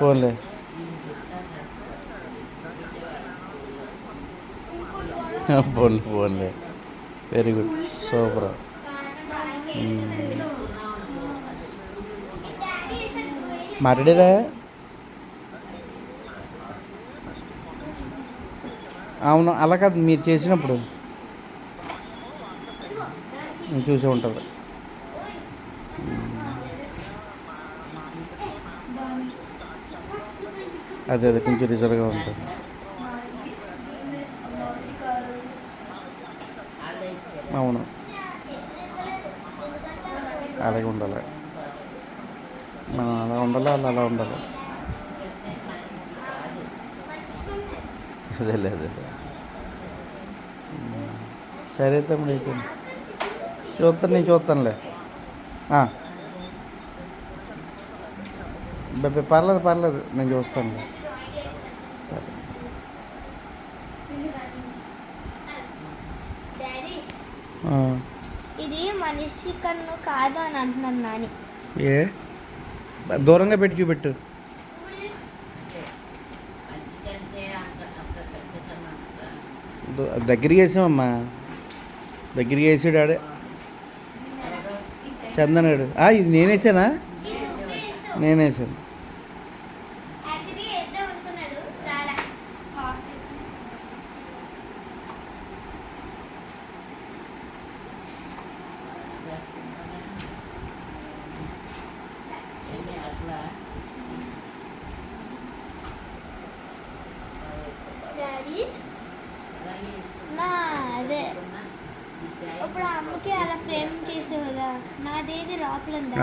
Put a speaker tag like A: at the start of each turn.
A: పోన్లే. పోన్లే పోన్లే. Very good, super. మాట్లాడేదా? అవును, అలా కాదు, మీరు చేసినప్పుడు చూసే ఉంటుంది. అదే అదే కొంచెం రిజర్వ్గా ఉంటుంది. అవును, అలాగే ఉండాలి. మనం అలా ఉండాలి, వాళ్ళు అలా ఉండాలి. అదేలే అదేలే. సరే తమ్ముడు, అయితే చూస్తాను, నేను చూస్తానులే. పర్లేదు పర్లేదు, నేను చూస్తానులే. సరే.
B: ఇది మనిషి కన్ను కాదు అని అంటున్నాను నాని.
A: ఏ దూరంగా పెట్టి చూపెట్టు. దగ్గరికి వేసామమ్మా, దగ్గరికి వేసాడు ఆడే చందనాడు. ఇది నేనేసానా? నేనేసాను.
B: అదే ఇప్పుడు అమ్మకి అలా ఫ్రేమ్ చేసావు కదా, నాదేది లోపల ఉందా?